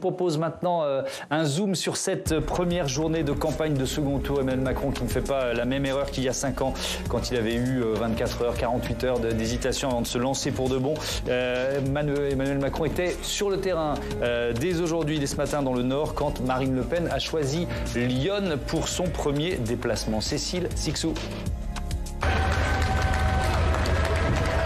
propose maintenant un zoom sur cette première journée de campagne de second tour. Emmanuel Macron qui ne fait pas la même erreur qu'il y a 5 ans quand il avait eu 24 heures, 48 heures d'hésitation avant de se lancer pour de bon. Emmanuel Macron était sur le terrain dès aujourd'hui, dès ce matin dans le Nord, quand Marine Le Pen a choisi Lyon pour son premier déplacement. Cécile Sixou.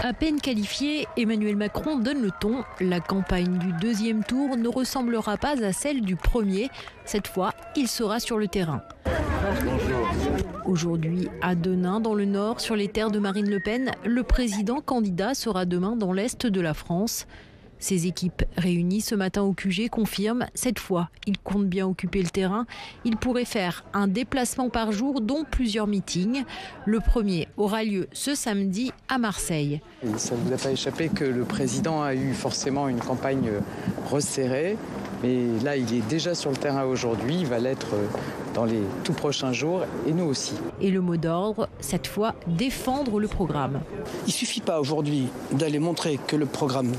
À peine qualifié, Emmanuel Macron donne le ton. La campagne du deuxième tour ne ressemblera pas à celle du premier. Cette fois, il sera sur le terrain. Aujourd'hui, à Denain, dans le Nord, sur les terres de Marine Le Pen, le président candidat sera demain dans l'Est de la France. Ses équipes réunies ce matin au QG confirment, cette fois, il compte bien occuper le terrain. Il pourrait faire un déplacement par jour, dont plusieurs meetings. Le premier aura lieu ce samedi à Marseille. Ça ne vous a pas échappé que le président a eu forcément une campagne resserrée. Mais là, il est déjà sur le terrain aujourd'hui. Il va l'être dans les tout prochains jours, et nous aussi. Et le mot d'ordre, cette fois, défendre le programme. Il ne suffit pas aujourd'hui d'aller montrer que le programme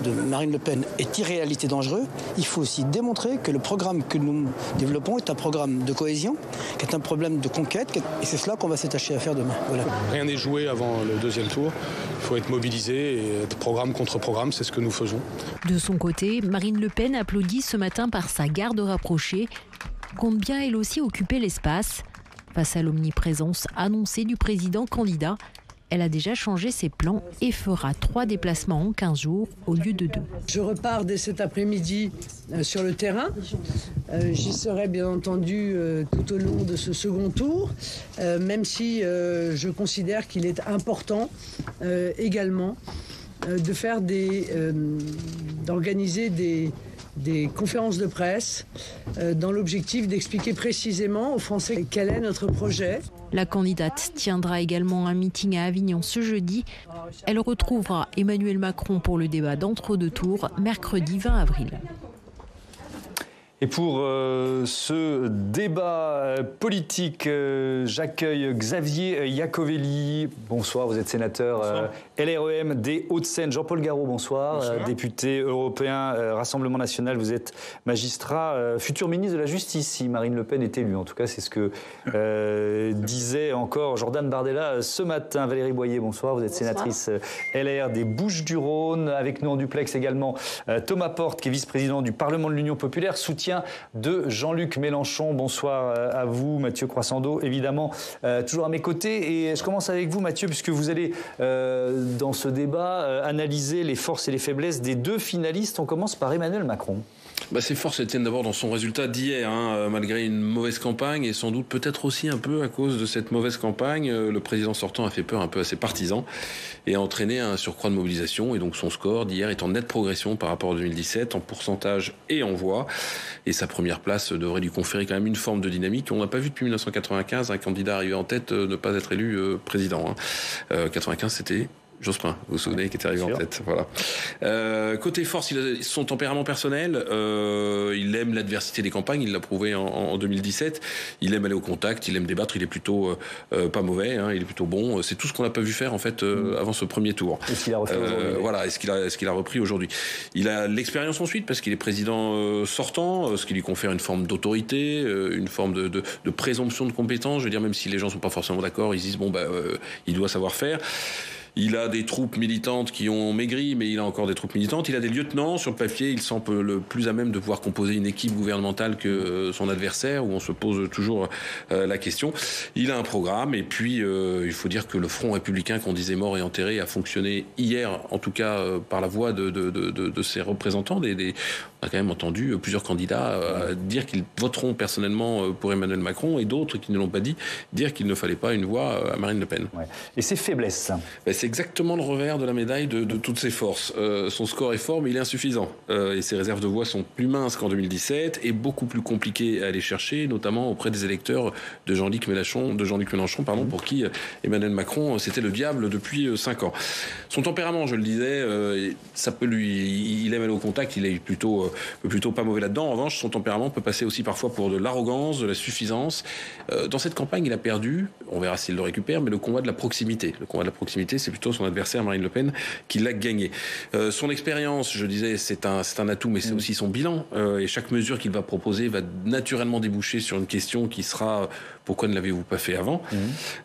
de Marine Le Pen est irréalité dangereux. Il faut aussi démontrer que le programme que nous développons est un programme de cohésion, qui est un problème de conquête, et c'est cela qu'on va s'attacher à faire demain. Voilà. Rien n'est joué avant le deuxième tour. Il faut être mobilisé et être programme contre programme, c'est ce que nous faisons. De son côté, Marine Le Pen applaudit ce matin par sa garde rapprochée, compte bien elle aussi occuper l'espace. Face à l'omniprésence annoncée du président candidat, elle a déjà changé ses plans et fera 3 déplacements en 15 jours au lieu de 2. Je repars dès cet après-midi sur le terrain. J'y serai bien entendu tout au long de ce second tour, même si je considère qu'il est important également de faire d'organiser des conférences de presse dans l'objectif d'expliquer précisément aux Français quel est notre projet. La candidate tiendra également un meeting à Avignon ce jeudi. Elle retrouvera Emmanuel Macron pour le débat d'entre-deux tours mercredi 20 avril. Et pour ce débat politique, j'accueille Xavier Iacovelli. Bonsoir, vous êtes sénateur LREM des Hauts-de-Seine. Jean-Paul Garot, bonsoir. Bonsoir. Député européen Rassemblement National. Vous êtes magistrat, futur ministre de la Justice si Marine Le Pen est élue. En tout cas, c'est ce que disait encore Jordan Bardella ce matin. Valérie Boyer, bonsoir. Vous êtes sénatrice LR des Bouches-du-Rhône. Avec nous en duplex également Thomas Porte, qui est vice-président du Parlement de l'Union populaire, soutien de Jean-Luc Mélenchon. Bonsoir à vous, Mathieu Croissando, évidemment, toujours à mes côtés. Et je commence avec vous, Mathieu, puisque vous allez, dans ce débat, analyser les forces et les faiblesses des 2 finalistes. On commence par Emmanuel Macron. Ses forces elles tiennent d'abord dans son résultat d'hier, malgré une mauvaise campagne et sans doute peut-être aussi un peu à cause de cette mauvaise campagne. Le président sortant a fait peur un peu à ses partisans et a entraîné un surcroît de mobilisation, et donc son score d'hier est en nette progression par rapport à 2017 en pourcentage et en voix, et sa première place devrait lui conférer quand même une forme de dynamique. On n'a pas vu depuis 1995 un candidat arrivé en tête ne pas être élu président. 95 c'était Jospin, vous vous souvenez, qui était arrivé en tête. Voilà. Côté force, il a son tempérament personnel. Il aime l'adversité des campagnes. Il l'a prouvé en 2017. Il aime aller au contact. Il aime débattre. Il est plutôt pas mauvais. Il est plutôt bon. C'est tout ce qu'on n'a pas vu faire en fait avant ce premier tour. Est-ce qu'il a refait aujourd'hui ? Voilà. Est-ce qu'il a repris aujourd'hui ? Il a l'expérience ensuite parce qu'il est président sortant, ce qui lui confère une forme d'autorité, une forme de présomption de compétence. Je veux dire, même si les gens sont pas forcément d'accord, ils disent il doit savoir faire. Il a des troupes militantes qui ont maigri, mais il a encore des troupes militantes. Il a des lieutenants. Sur le papier, il semble le plus à même de pouvoir composer une équipe gouvernementale que son adversaire, où on se pose toujours la question. Il a un programme, et puis il faut dire que le Front républicain qu'on disait mort et enterré a fonctionné hier, en tout cas par la voix de ses représentants. On a quand même entendu plusieurs candidats dire qu'ils voteront personnellement pour Emmanuel Macron, et d'autres qui ne l'ont pas dit, dire qu'il ne fallait pas une voix à Marine Le Pen. Ouais. Et ses faiblesses ? C'est exactement le revers de la médaille de toutes ses forces. Son score est fort, mais il est insuffisant. Et ses réserves de voix sont plus minces qu'en 2017 et beaucoup plus compliquées à aller chercher, notamment auprès des électeurs de Jean-Luc Mélenchon, pour qui Emmanuel Macron, c'était le diable depuis 5 ans. Son tempérament, je le disais, il aime aller au contact. Il est plutôt plutôt pas mauvais là-dedans. En revanche, son tempérament peut passer aussi parfois pour de l'arrogance, de la suffisance. Dans cette campagne, il a perdu, on verra s'il le récupère, mais le combat de la proximité. Le combat de la proximité, c'est plutôt son adversaire, Marine Le Pen, qui l'a gagné. Son expérience, je disais, c'est un atout, mais c'est aussi son bilan. Et chaque mesure qu'il va proposer va naturellement déboucher sur une question qui sera « Pourquoi ne l'avez-vous pas fait avant ?»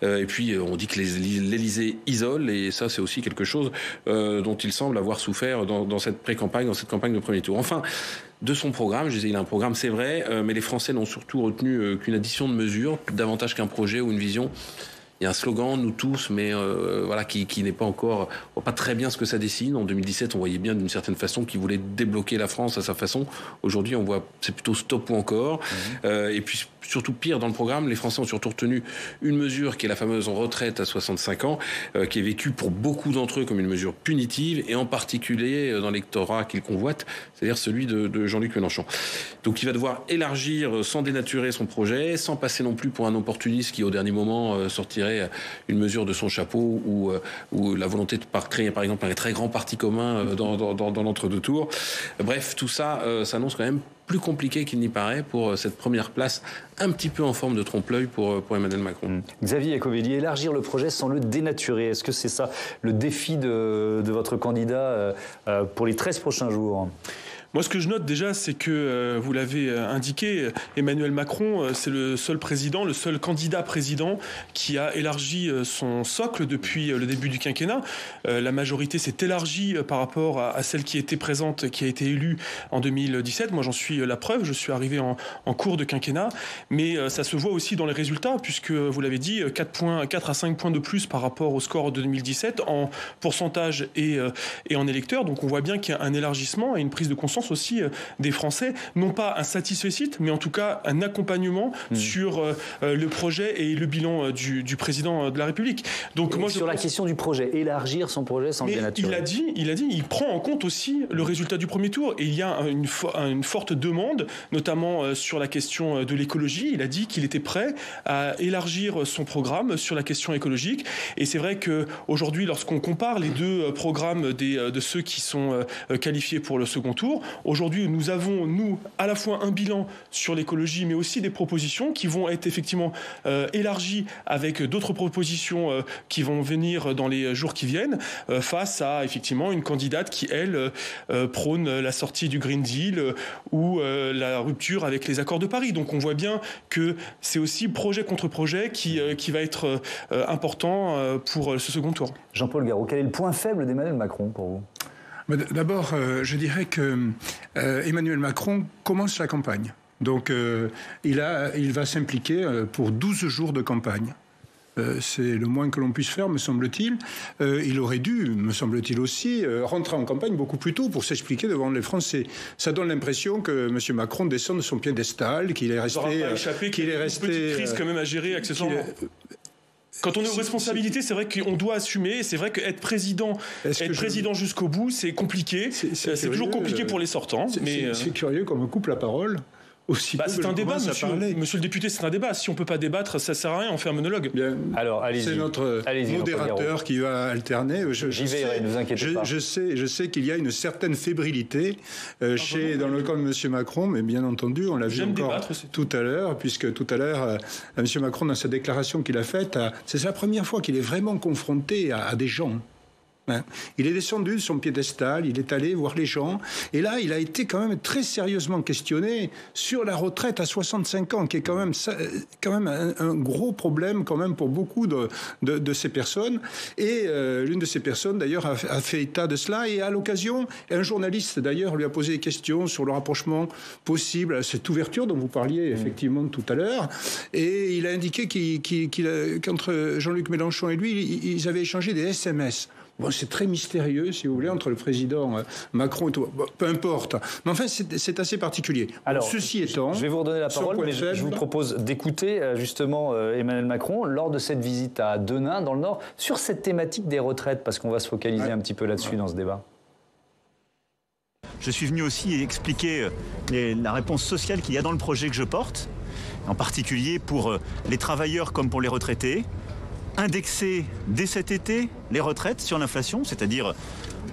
Et puis, on dit que l'Élysée isole, et ça, c'est aussi quelque chose dont il semble avoir souffert dans cette pré-campagne, dans cette campagne de premier tour. Enfin, de son programme, je disais, il a un programme, c'est vrai, mais les Français n'ont surtout retenu qu'une addition de mesures, davantage qu'un projet ou une vision. Il y a un slogan, nous tous, mais voilà, qui n'est pas encore, on voit pas très bien ce que ça dessine. En 2017, on voyait bien d'une certaine façon qu'il voulait débloquer la France à sa façon. Aujourd'hui, on voit, c'est plutôt stop ou encore. Et puis, surtout pire dans le programme, les Français ont surtout retenu une mesure qui est la fameuse retraite à 65 ans, qui est vécue pour beaucoup d'entre eux comme une mesure punitive, et en particulier dans l'électorat qu'ils convoitent, c'est-à-dire celui de Jean-Luc Mélenchon. Donc il va devoir élargir sans dénaturer son projet, sans passer non plus pour un opportuniste qui au dernier moment sortirait une mesure de son chapeau ou la volonté de créer par exemple un très grand parti commun dans l'entre-deux tours. Bref, tout ça s'annonce quand même plus compliqué qu'il n'y paraît pour cette première place un petit peu en forme de trompe-l'œil pour Emmanuel Macron. Xavier Iacovelli, élargir le projet sans le dénaturer, est-ce que c'est ça le défi de votre candidat pour les 13 prochains jours ? Moi, ce que je note déjà, c'est que, vous l'avez indiqué, Emmanuel Macron, c'est le seul président, le seul candidat président qui a élargi son socle depuis le début du quinquennat. La majorité s'est élargie par rapport à celle qui était présente, qui a été élue en 2017. Moi, j'en suis la preuve. Je suis arrivé en cours de quinquennat. Mais ça se voit aussi dans les résultats, puisque, vous l'avez dit, 4 à 5 points de plus par rapport au score de 2017 en pourcentage et en électeurs. Donc, on voit bien qu'il y a un élargissement et une prise de conscience aussi des Français, non pas un satisfecit, mais en tout cas un accompagnement sur le projet et le bilan du président de la République. Donc moi, sur la question du projet, élargir son projet sans le dénaturer. Il prend en compte aussi le résultat du premier tour, et il y a une forte demande, notamment sur la question de l'écologie. Il a dit qu'il était prêt à élargir son programme sur la question écologique, et c'est vrai qu'aujourd'hui, lorsqu'on compare les deux programmes de ceux qui sont qualifiés pour le second tour, aujourd'hui, nous avons, à la fois un bilan sur l'écologie, mais aussi des propositions qui vont être effectivement élargies avec d'autres propositions qui vont venir dans les jours qui viennent, face à, effectivement, une candidate qui, elle, prône la sortie du Green Deal ou la rupture avec les accords de Paris. Donc, on voit bien que c'est aussi projet contre projet qui va être important pour ce second tour. Jean-Paul Garot, quel est le point faible d'Emmanuel Macron pour vous ? D'abord, je dirais que Emmanuel Macron commence la campagne. Donc, il va s'impliquer pour 12 jours de campagne. C'est le moins que l'on puisse faire, me semble-t-il. Il aurait dû, me semble-t-il aussi, rentrer en campagne beaucoup plus tôt pour s'expliquer devant les Français. Ça donne l'impression que M. Macron descend de son piédestal, qu'il est resté... qu'il est resté... Une petite crise quand même à gérer accessoirement. Quand on est aux responsabilités, c'est vrai qu'on doit assumer. C'est vrai qu'être président jusqu'au bout, c'est compliqué. C'est toujours compliqué pour les sortants. C'est curieux qu'on me coupe la parole. C'est un débat, monsieur le député, c'est un débat. Si on ne peut pas débattre, ça ne sert à rien, on fait un monologue. Bien. Alors, allez-y. C'est notre modérateur qui va alterner. J'y vais, ne vous inquiétez pas. Je sais qu'il y a une certaine fébrilité dans le camp de M. Macron, mais bien entendu, on l'a vu encore tout à l'heure, puisque tout à l'heure, M. Macron, dans sa déclaration qu'il a faite, c'est la première fois qu'il est vraiment confronté à des gens. Il est descendu de son piédestal, il est allé voir les gens, et là, il a été quand même très sérieusement questionné sur la retraite à 65 ans, qui est quand même un gros problème quand même pour beaucoup de ces personnes. Et l'une de ces personnes, d'ailleurs, a fait état de cela, et à l'occasion, un journaliste, d'ailleurs, lui a posé des questions sur le rapprochement possible à cette ouverture dont vous parliez effectivement tout à l'heure, et il a indiqué qu'entre Jean-Luc Mélenchon et lui, ils avaient échangé des SMS. Bon, c'est très mystérieux, si vous voulez, entre le président Macron et tout. Bon, peu importe. Mais enfin, c'est assez particulier. Alors, ceci étant... Je vais vous redonner la parole, mais je vous propose d'écouter justement Emmanuel Macron lors de cette visite à Denain, dans le Nord, sur cette thématique des retraites, parce qu'on va se focaliser un petit peu là-dessus dans ce débat. Je suis venu aussi expliquer la réponse sociale qu'il y a dans le projet que je porte, en particulier pour les travailleurs comme pour les retraités. indexer dès cet été les retraites sur l'inflation, c'est-à-dire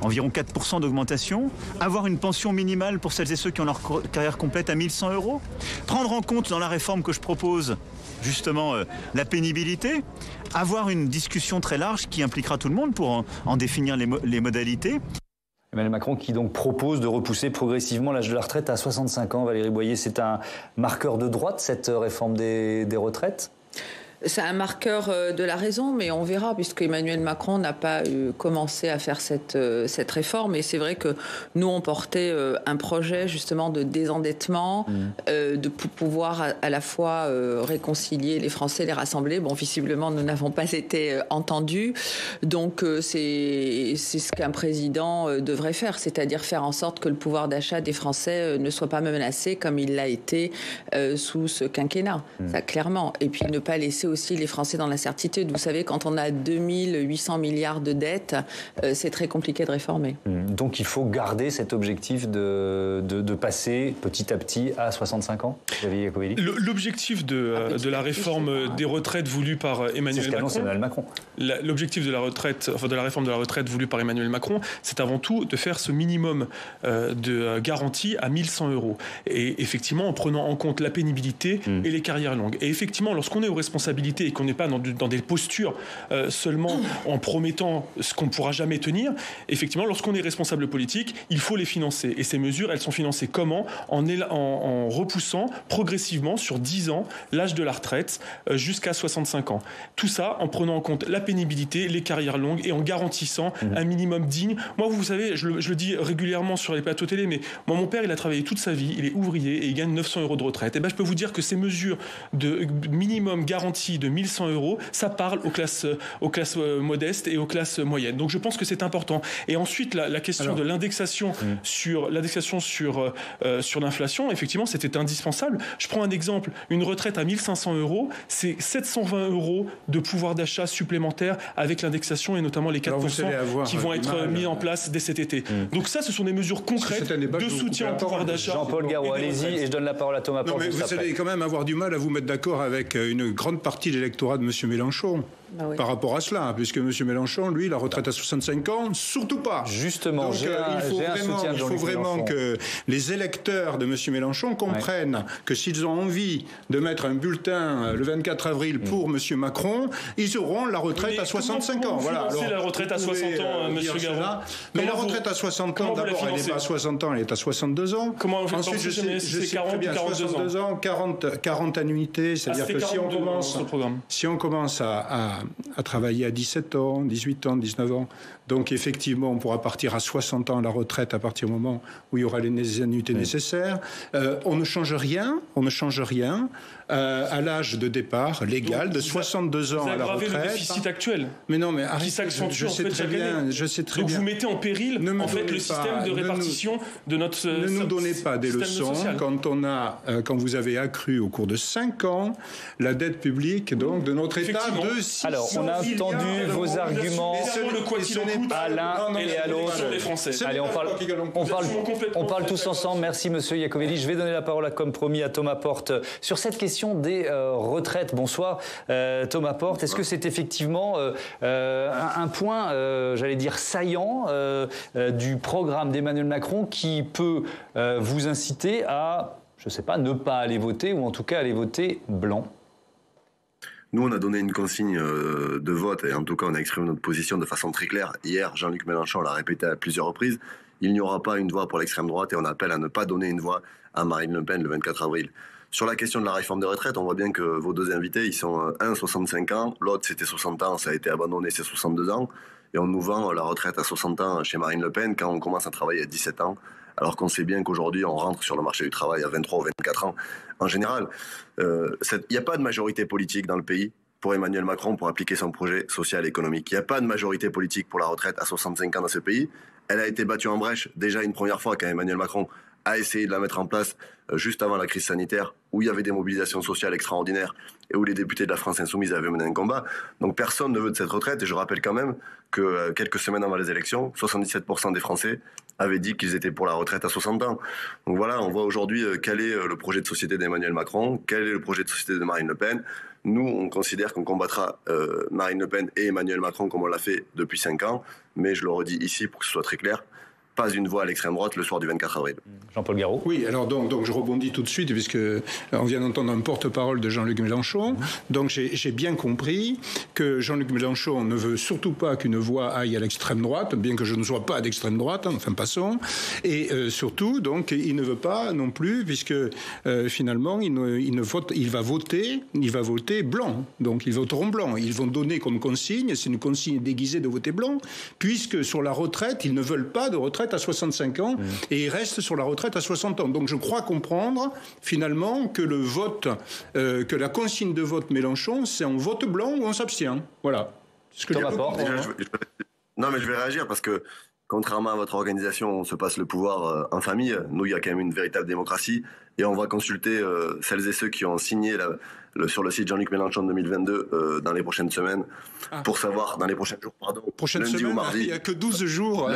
environ 4% d'augmentation, avoir une pension minimale pour celles et ceux qui ont leur carrière complète à 1 100 €, prendre en compte dans la réforme que je propose justement la pénibilité, avoir une discussion très large qui impliquera tout le monde pour en définir les modalités. Emmanuel Macron qui donc propose de repousser progressivement l'âge de la retraite à 65 ans. Valérie Boyer, c'est un marqueur de droite, cette réforme des retraites ? C'est un marqueur de la raison, mais on verra, puisque Emmanuel Macron n'a pas commencé à faire cette réforme. Et c'est vrai que nous, on portait un projet justement de désendettement, de pouvoir à la fois réconcilier les Français, les rassembler. Bon, visiblement, nous n'avons pas été entendus. Donc, c'est ce qu'un président devrait faire, c'est-à-dire faire en sorte que le pouvoir d'achat des Français ne soit pas menacé comme il l'a été sous ce quinquennat, ça clairement. Et puis ne pas laisser aussi les Français dans l'incertitude. Vous savez, quand on a 2800 milliards de dettes, c'est très compliqué de réformer. Donc il faut garder cet objectif de passer petit à petit à 65 ans, Xavier Iacovelli. L'objectif de la réforme des retraites voulue par Emmanuel Macron. L'objectif de la réforme de la retraite voulue par Emmanuel Macron, c'est avant tout de faire ce minimum de garantie à 1 100 €. Et effectivement, en prenant en compte la pénibilité et les carrières longues. Et effectivement, lorsqu'on est aux responsabilités et qu'on n'est pas dans des postures seulement en promettant ce qu'on ne pourra jamais tenir, effectivement, lorsqu'on est responsable politique, il faut les financer. Et ces mesures, elles sont financées comment ? En repoussant progressivement sur 10 ans l'âge de la retraite jusqu'à 65 ans. Tout ça en prenant en compte la pénibilité, les carrières longues et en garantissant un minimum digne. Moi, vous savez, je le dis régulièrement sur les plateaux télé, mais moi, mon père, il a travaillé toute sa vie, il est ouvrier et il gagne 900 € de retraite. Et ben, je peux vous dire que ces mesures de minimum garanti de 1 100 €, ça parle aux classes modestes et aux classes moyennes. Donc je pense que c'est important. Et ensuite, la question de l'indexation sur l'inflation, effectivement, c'était indispensable. Je prends un exemple. Une retraite à 1 500 €, c'est 720 € de pouvoir d'achat supplémentaire avec l'indexation et notamment les 4% qui vont être mis en place dès cet été. Donc ça, ce sont des mesures concrètes de soutien au pouvoir d'achat. Jean-Paul Garot, allez-y, et je donne la parole à Thomas Porte. Mais vous allez quand même avoir du mal à vous mettre d'accord avec une grande partie de l'électorat de M. Mélenchon. Par rapport à cela, puisque M. Mélenchon, lui, la retraite à 65 ans, surtout pas. Justement, donc, il faut vraiment que les électeurs de M. Mélenchon comprennent que s'ils ont envie de mettre un bulletin le 24 avril pour M. Macron, ils auront la retraite à 65 ans. Voilà. Alors, la retraite à 60 ans, M. Garot. Mais la retraite à 60 ans, d'abord, elle n'est pas à 60 ans, elle est à 62 ans. Comment on fait? Ensuite, je sais 40 ou 42 ans, 40 annuités, c'est-à-dire que si on commence à travailler à 17 ans, 18 ans, 19 ans. Donc effectivement, on pourra partir à 60 ans à la retraite à partir du moment où il y aura les annuités nécessaires. On ne change rien à l'âge de départ légal de 62 ans à la retraite. Le déficit actuel. Mais non, mais qui s'accentue je sais très bien. Vous mettez en péril le système de répartition de notre système social. Ne nous donnez pas des leçons quand vous avez accru au cours de 5 ans la dette publique donc de notre État de 600 Alors, on a entendu vos arguments à l'un et à l'autre. Allez, on parle tous ensemble. Merci, monsieur Iacovelli. Je vais donner la parole, comme promis, à Thomas Porte sur cette question des retraites. Bonsoir, Thomas Porte. Est-ce que c'est effectivement un point, j'allais dire, saillant du programme d'Emmanuel Macron qui peut vous inciter à, je ne sais pas, ne pas aller voter ou en tout cas aller voter blanc? Nous, on a donné une consigne de vote et en tout cas, on a exprimé notre position de façon très claire. Hier, Jean-Luc Mélenchon l'a répété à plusieurs reprises. Il n'y aura pas une voix pour l'extrême droite et on appelle à ne pas donner une voix à Marine Le Pen le 24 avril. Sur la question de la réforme des retraites, on voit bien que vos deux invités, ils sont un 65 ans, l'autre c'était 60 ans, ça a été abandonné, c'est 62 ans. Et on nous vend la retraite à 60 ans chez Marine Le Pen quand on commence à travailler à 17 ans. Alors qu'on sait bien qu'aujourd'hui, on rentre sur le marché du travail à 23 ou 24 ans. En général, il n'y a pas de majorité politique dans le pays pour Emmanuel Macron pour appliquer son projet social et économique. Il n'y a pas de majorité politique pour la retraite à 65 ans dans ce pays. Elle a été battue en brèche déjà une première fois quand Emmanuel Macron a essayé de la mettre en place juste avant la crise sanitaire, où il y avait des mobilisations sociales extraordinaires et où les députés de la France Insoumise avaient mené un combat. Donc personne ne veut de cette retraite et je rappelle quand même que quelques semaines avant les élections, 77% des Français avaient dit qu'ils étaient pour la retraite à 60 ans. Donc voilà, on voit aujourd'hui quel est le projet de société d'Emmanuel Macron, quel est le projet de société de Marine Le Pen. Nous, on considère qu'on combattra Marine Le Pen et Emmanuel Macron comme on l'a fait depuis 5 ans, mais je le redis ici pour que ce soit très clair, pas une voix à l'extrême droite le soir du 24 avril. Jean-Paul Garot. Oui, alors donc je rebondis tout de suite, puisque on vient d'entendre un porte-parole de Jean-Luc Mélenchon. Donc j'ai bien compris que Jean-Luc Mélenchon ne veut surtout pas qu'une voix aille à l'extrême droite, bien que je ne sois pas d'extrême droite, enfin passons. Et surtout, donc, il ne veut pas non plus, puisque finalement, il va voter blanc. Donc ils voteront blanc. Ils vont donner comme consigne, c'est une consigne déguisée de voter blanc, puisque sur la retraite, ils ne veulent pas de retraite à 65 ans et il reste sur la retraite à 60 ans. Donc je crois comprendre finalement que le vote, que la consigne de vote Mélenchon, c'est on vote blanc ou on s'abstient. Voilà. Ce que non, mais je vais réagir parce que contrairement à votre organisation, on se passe le pouvoir en famille. Nous, il y a quand même une véritable démocratie et on va consulter celles et ceux qui ont signé sur le site Jean-Luc Mélenchon 2022 dans les prochaines semaines pour savoir, dans les prochains jours, pardon. Prochaine lundi semaine, ou mardi. Il n'y a que 12 jours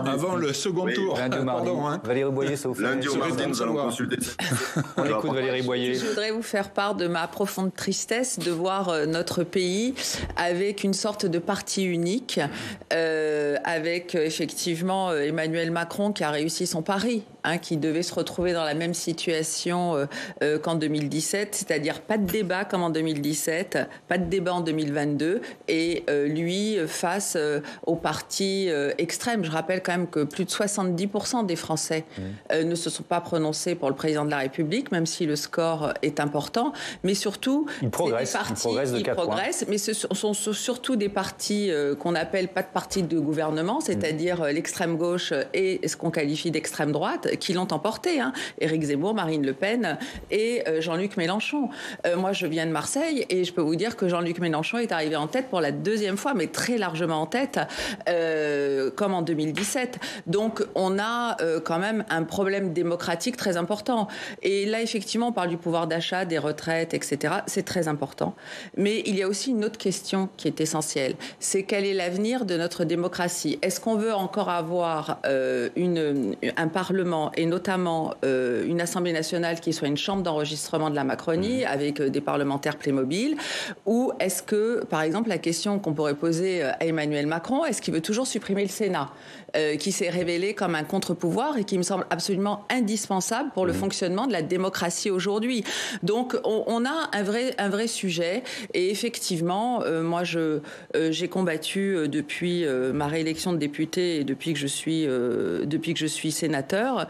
avant le second tour. Lundi ou mardi. Valérie Boyer, ça vous fait... Lundi ou mardi, nous allons consulter. On écoute Valérie Boyer. Je voudrais vous faire part de ma profonde tristesse de voir notre pays avec une sorte de parti unique, avec effectivement Emmanuel Macron qui a réussi son pari, qui devait se retrouver dans la même situation qu'en 2017, c'est-à-dire pas de débat comme en 2017, pas de débat en 2022, et lui face aux partis extrêmes. Je rappelle quand même que plus de 70% des Français ne se sont pas prononcés pour le président de la République, même si le score est important, mais surtout il progresse de 4 points. Mais ce sont surtout des partis qu'on appelle pas de partis de gouvernement, c'est-à-dire l'extrême gauche et ce qu'on qualifie d'extrême droite, qui l'ont emporté. Éric Zemmour, Marine Le Pen et Jean-Luc Mélenchon. Moi, je viens de Marseille et je peux vous dire que Jean-Luc Mélenchon est arrivé en tête pour la deuxième fois, mais très largement en tête, comme en 2017. Donc, on a quand même un problème démocratique très important. Et là, effectivement, on parle du pouvoir d'achat, des retraites, etc. C'est très important. Mais il y a aussi une autre question qui est essentielle. C'est quel est l'avenir de notre démocratie? Est-ce qu'on veut encore avoir un Parlement et notamment une Assemblée nationale qui soit une chambre d'enregistrement de la Macronie avec des parlementaires Playmobil, ou est-ce que, par exemple, la question qu'on pourrait poser à Emmanuel Macron, est-ce qu'il veut toujours supprimer le Sénat, qui s'est révélé comme un contre-pouvoir et qui me semble absolument indispensable pour le fonctionnement de la démocratie aujourd'hui. Donc on a un vrai sujet et effectivement, moi j'ai combattu depuis ma réélection de député et depuis que je suis sénateur,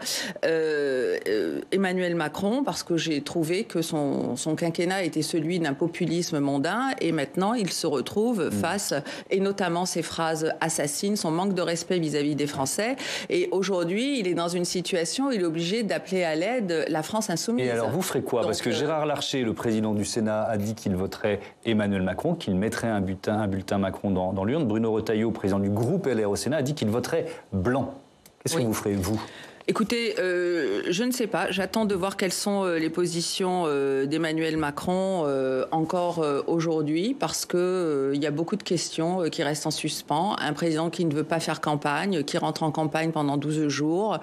Emmanuel Macron, parce que j'ai trouvé que son quinquennat était celui d'un populisme mondain et maintenant il se retrouve face, et notamment ses phrases assassines, son manque de respect vis-à-vis des Français, et aujourd'hui il est dans une situation où il est obligé d'appeler à l'aide la France insoumise. Et alors vous ferez quoi? Parce que Gérard Larcher, le président du Sénat, a dit qu'il voterait Emmanuel Macron, qu'il mettrait un bulletin Macron dans l'urne. Bruno Retailleau, président du groupe LR au Sénat, a dit qu'il voterait blanc. Qu'est-ce que vous ferez, vous? Écoutez, je ne sais pas. J'attends de voir quelles sont les positions d'Emmanuel Macron encore aujourd'hui, parce que il y a beaucoup de questions qui restent en suspens. Un président qui ne veut pas faire campagne, qui rentre en campagne pendant 12 jours,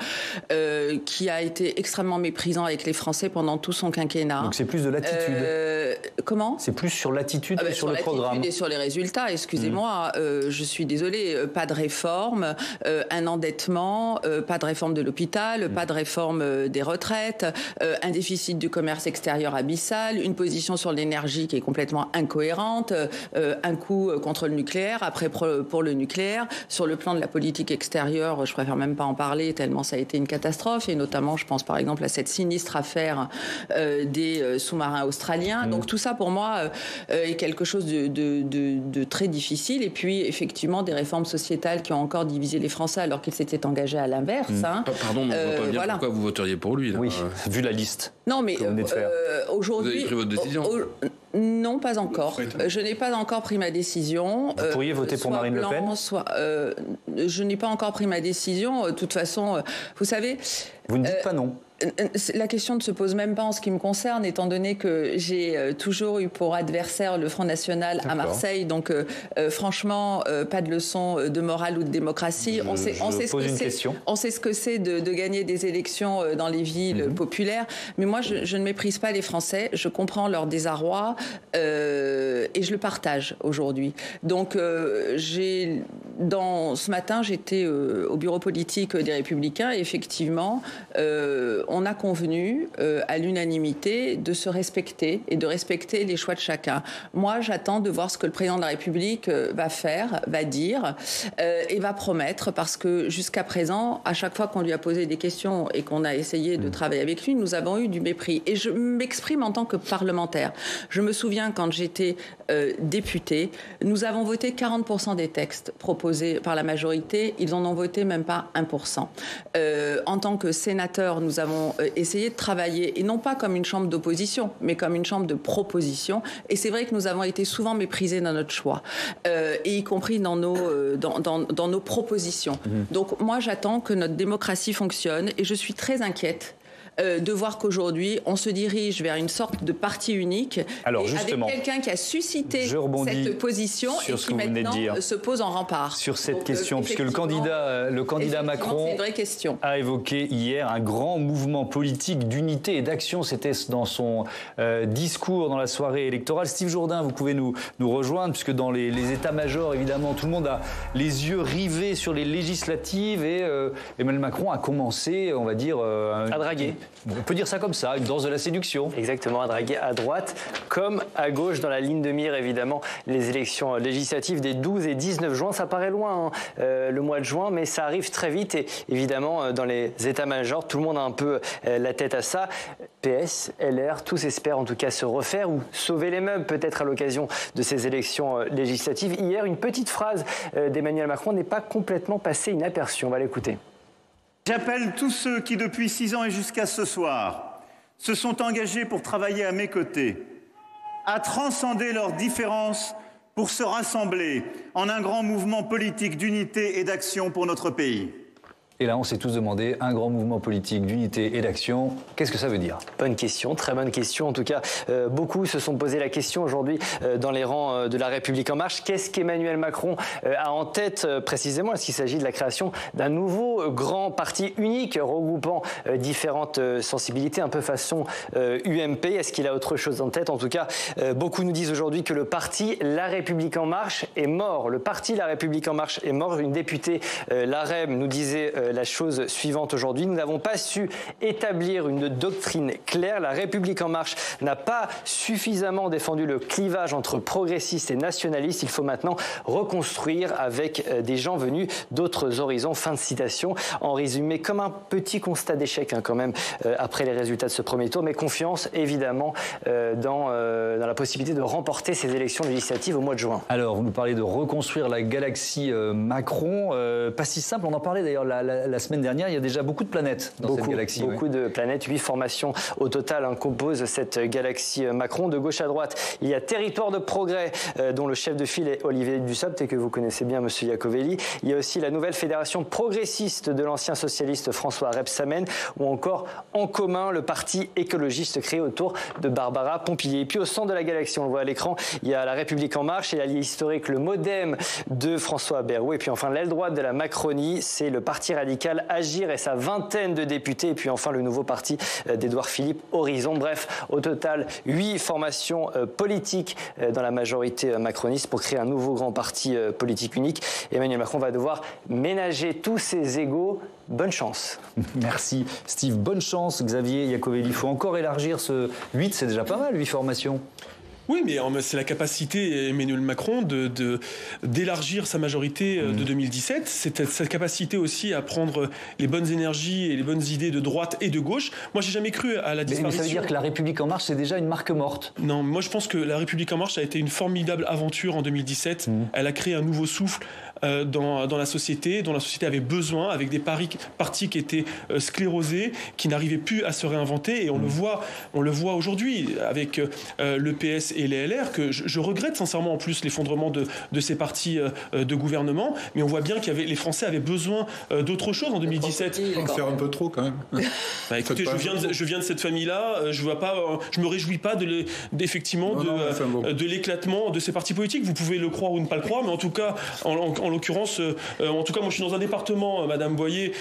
qui a été extrêmement méprisant avec les Français pendant tout son quinquennat. Donc c'est plus de l'attitude. Comment? C'est plus sur l'attitude que sur le programme. Et sur les résultats. Excusez-moi, je suis désolée. Pas de réforme, un endettement, pas de réforme de l'hôpital. Pas de réforme des retraites, un déficit du commerce extérieur abyssal, une position sur l'énergie qui est complètement incohérente, un coup contre le nucléaire, après pour le nucléaire. Sur le plan de la politique extérieure, je préfère même pas en parler tellement ça a été une catastrophe, et notamment je pense par exemple à cette sinistre affaire des sous-marins australiens. Donc tout ça pour moi est quelque chose de très difficile, et puis effectivement des réformes sociétales qui ont encore divisé les Français alors qu'ils s'étaient engagés à l'inverse. Pardon, on ne voit pas bien pourquoi vous voteriez pour lui. Là. Oui, vu la liste. Non, mais aujourd'hui... Vous avez pris votre décision? Non, pas encore. Je n'ai pas encore pris ma décision. Vous pourriez voter pour Marine Le Pen? Je n'ai pas encore pris ma décision. De toute façon, vous savez... Vous ne dites pas non? La question ne se pose même pas en ce qui me concerne, étant donné que j'ai toujours eu pour adversaire le Front National à Marseille. Donc, franchement, pas de leçon de morale ou de démocratie. On sait ce que c'est de gagner des élections dans les villes populaires. Mais moi, je ne méprise pas les Français. Je comprends leur désarroi et je le partage aujourd'hui. Donc, ce matin, j'étais au bureau politique des Républicains et effectivement, on a convenu à l'unanimité de se respecter et de respecter les choix de chacun. Moi, j'attends de voir ce que le président de la République va faire, va dire et va promettre, parce que jusqu'à présent, à chaque fois qu'on lui a posé des questions et qu'on a essayé de travailler avec lui, nous avons eu du mépris. Et je m'exprime en tant que parlementaire. Je me souviens quand j'étais députée, nous avons voté 40% des textes proposés par la majorité, ils en ont voté même pas 1%. En tant que sénateur, nous avons essayé de travailler, et non pas comme une chambre d'opposition, mais comme une chambre de proposition. Et c'est vrai que nous avons été souvent méprisés dans notre choix, et y compris dans nos propositions. Donc moi, j'attends que notre démocratie fonctionne, et je suis très inquiète de voir qu'aujourd'hui, on se dirige vers une sorte de parti unique. Alors, justement, avec quelqu'un qui a suscité cette position et qui maintenant se pose en rempart. Sur cette question, puisque le candidat Macron a évoqué hier un grand mouvement politique d'unité et d'action. C'était dans son discours dans la soirée électorale. Steve Jourdain, vous pouvez nous rejoindre, puisque dans les états-majors, évidemment, tout le monde a les yeux rivés sur les législatives et Emmanuel Macron a commencé, on va dire, à draguer. On peut dire ça comme ça, une danse de la séduction. Exactement, à draguer à droite comme à gauche, dans la ligne de mire, évidemment, les élections législatives des 12 et 19 juin. Ça paraît loin, le mois de juin, mais ça arrive très vite. Et évidemment, dans les états-majors, tout le monde a un peu la tête à ça. PS, LR, tous espèrent en tout cas se refaire ou sauver les meubles, peut-être à l'occasion de ces élections législatives. Hier, une petite phrase d'Emmanuel Macron n'est pas complètement passée inaperçue. On va l'écouter. J'appelle tous ceux qui, depuis 6 ans et jusqu'à ce soir, se sont engagés pour travailler à mes côtés, à transcender leurs différences pour se rassembler en un grand mouvement politique d'unité et d'action pour notre pays. Et là, on s'est tous demandé, un grand mouvement politique d'unité et d'action, qu'est-ce que ça veut dire? Bonne question, très bonne question. En tout cas, beaucoup se sont posé la question aujourd'hui dans les rangs de La République En Marche. Qu'est-ce qu'Emmanuel Macron a en tête précisément? Est-ce qu'il s'agit de la création d'un nouveau grand parti unique regroupant différentes sensibilités, un peu façon UMP? Est-ce qu'il a autre chose en tête? En tout cas, beaucoup nous disent aujourd'hui que le parti La République En Marche est mort. Le parti La République En Marche est mort. Une députée, l'AREM, nous disait la chose suivante aujourd'hui. Nous n'avons pas su établir une doctrine claire. La République En Marche n'a pas suffisamment défendu le clivage entre progressistes et nationalistes. Il faut maintenant reconstruire avec des gens venus d'autres horizons. Fin de citation. En résumé, comme un petit constat d'échec quand même après les résultats de ce premier tour, mais confiance évidemment dans la possibilité de remporter ces élections législatives au mois de juin. Alors, vous nous parlez de reconstruire la galaxie Macron. Pas si simple, on en parlait d'ailleurs la semaine dernière, il y a déjà beaucoup de planètes dans cette galaxie. Beaucoup de planètes, 8 formations au total composent cette galaxie Macron. De gauche à droite, il y a Territoire de Progrès, dont le chef de file est Olivier Dussopt et que vous connaissez bien, monsieur Iacovelli. Il y a aussi la nouvelle fédération progressiste de l'ancien socialiste François Rebsamen, ou encore En Commun, le parti écologiste créé autour de Barbara Pompili. Et puis au centre de la galaxie, on le voit à l'écran, il y a La République En Marche et l'allié historique, le MoDem de François Bayrou. Et puis enfin, l'aile droite de la Macronie, c'est le parti radical Agir et sa vingtaine de députés. Et puis enfin, le nouveau parti d'Édouard Philippe, Horizon. Bref, au total, 8 formations politiques dans la majorité macroniste pour créer un nouveau grand parti politique unique. Emmanuel Macron va devoir ménager tous ses égos. Bonne chance. Merci Steve, bonne chance Xavier Iacovelli. Il faut encore élargir ce 8, c'est déjà pas mal, 8 formations. Oui, mais c'est la capacité Emmanuel Macron d'élargir sa majorité de 2017. C'est sa capacité aussi à prendre les bonnes énergies et les bonnes idées de droite et de gauche. Moi, j'ai jamais cru à la disparition. Mais ça veut dire que La République En Marche, c'est déjà une marque morte. Non, moi je pense que La République En Marche a été une formidable aventure en 2017. Elle a créé un nouveau souffle dans la société, dont la société avait besoin, avec des partis qui étaient sclérosés, qui n'arrivaient plus à se réinventer. Et on le voit aujourd'hui avec le PS et les LR, que je regrette sincèrement en plus l'effondrement de ces partis de gouvernement. Mais on voit bien que les Français avaient besoin d'autre chose en 2017. On fait un peu trop quand même. Bah, écoutez, je viens de cette famille-là. Je me réjouis pas de l'éclatement de ces partis politiques. Vous pouvez le croire ou ne pas le croire, mais en tout cas, en l'occurrence, moi je suis dans un département, Madame Boyer,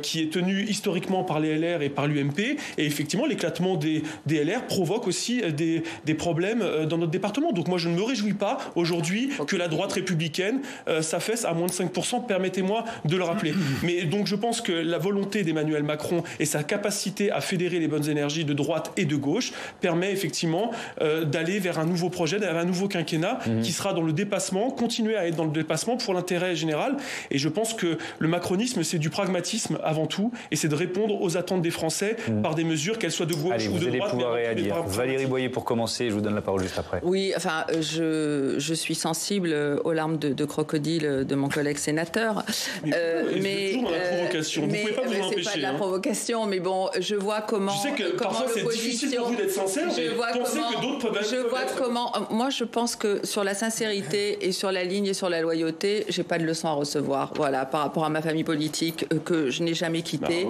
qui est tenu historiquement par les LR et par l'UMP, et effectivement l'éclatement des LR provoque aussi des problèmes dans notre département. Donc moi je ne me réjouis pas aujourd'hui que la droite républicaine s'affaisse à moins de 5%, permettez-moi de le rappeler. Mais donc je pense que la volonté d'Emmanuel Macron et sa capacité à fédérer les bonnes énergies de droite et de gauche permet effectivement d'aller vers un nouveau projet, vers un nouveau quinquennat qui sera dans le dépassement, continuer à être dans le dépassement pour l'intérêt général. Et je pense que le macronisme, c'est du pragmatisme avant tout, et c'est de répondre aux attentes des Français par des mesures, qu'elles soient de gauche ou de droite. Vous allez pouvoir réagir. Valérie Boyer, pour commencer, je vous donne la parole juste après. Oui, enfin, je suis sensible aux larmes de crocodile de mon collègue sénateur. Mais toujours dans la provocation. Vous pouvez pas vous en empêcher. C'est pas de la provocation, mais bon, je vois comment. Je sais que parfois c'est difficile pour vous d'être sincère, mais pensez que d'autres peuvent être. Je vois comment. Moi, je pense que sur la sincérité et sur la ligne et sur la loyauté, j'ai pas de leçon à recevoir. Voilà, par rapport à ma famille politique que je n'ai jamais quittée.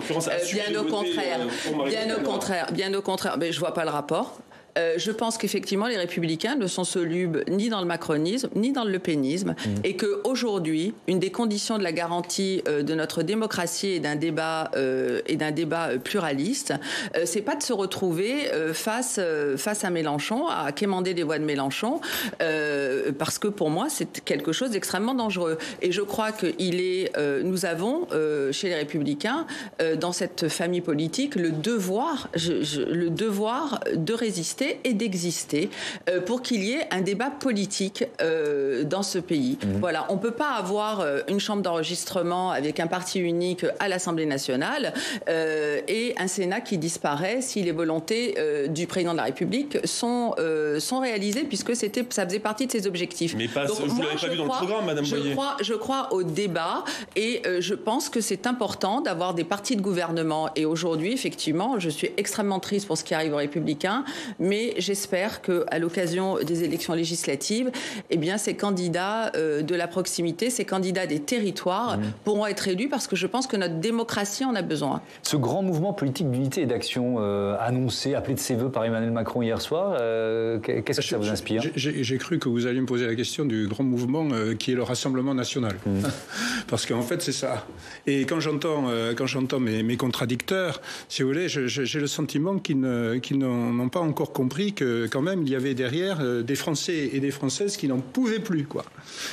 Bien au contraire. Mais je vois pas le rapport. Je pense qu'effectivement, les Républicains ne sont solubles ni dans le macronisme, ni dans le lepénisme, et qu'aujourd'hui, une des conditions de la garantie de notre démocratie et d'un débat pluraliste, c'est pas de se retrouver face à Mélenchon, à quémander des voix de Mélenchon, parce que pour moi, c'est quelque chose d'extrêmement dangereux. Et je crois nous avons chez les Républicains, dans cette famille politique, le devoir de résister et d'exister pour qu'il y ait un débat politique dans ce pays. Voilà, on ne peut pas avoir une chambre d'enregistrement avec un parti unique à l'Assemblée nationale et un Sénat qui disparaît si les volontés du président de la République sont réalisées, puisque ça faisait partie de ses objectifs. Mais vous ne l'avez pas vu dans le programme, Madame Boyer. Je crois au débat, et je pense que c'est important d'avoir des partis de gouvernement. Et aujourd'hui, effectivement, je suis extrêmement triste pour ce qui arrive aux Républicains, mais j'espère qu'à l'occasion des élections législatives, ces candidats de la proximité, ces candidats des territoires pourront être élus, parce que je pense que notre démocratie en a besoin. Ce grand mouvement politique d'unité et d'action annoncé, appelé de ses voeux par Emmanuel Macron hier soir, qu'est-ce que ça vous inspire ? J'ai cru que vous alliez me poser la question du grand mouvement qui est le Rassemblement national. Parce qu'en fait, c'est ça. Et quand j'entends mes contradicteurs, si vous voulez, j'ai le sentiment qu'ils n'ont pas encore compris que quand même il y avait derrière des Français et des Françaises qui n'en pouvaient plus,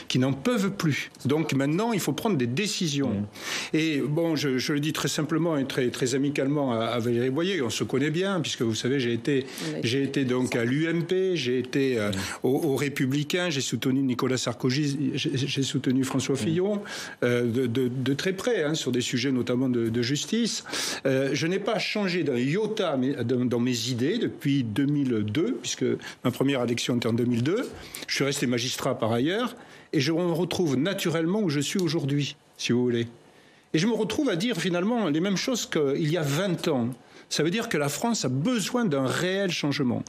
qui n'en peuvent plus. Donc maintenant il faut prendre des décisions. Et bon, je le dis très simplement et très, très amicalement à Valérie Boyer, on se connaît bien, puisque vous savez, j'ai été donc à l'UMP, j'ai été aux Républicains, j'ai soutenu Nicolas Sarkozy, j'ai soutenu François Fillon de très près, sur des sujets notamment de justice. Je n'ai pas changé d'un iota dans mes idées depuis 2002, puisque ma première élection était en 2002. Je suis resté magistrat par ailleurs, et je me retrouve naturellement où je suis aujourd'hui, si vous voulez. Et je me retrouve à dire finalement les mêmes choses qu'il y a 20 ans. Ça veut dire que la France a besoin d'un réel changement.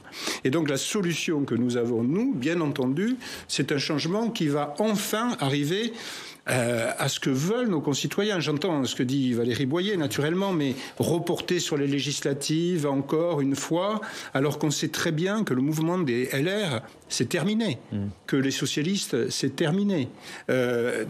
Et donc la solution que nous avons, nous, bien entendu, c'est un changement qui va enfin arriver à ce que veulent nos concitoyens. J'entends ce que dit Valérie Boyer, naturellement, mais reporter sur les législatives encore une fois, alors qu'on sait très bien que le mouvement des LR, c'est terminé, que les socialistes, c'est terminé.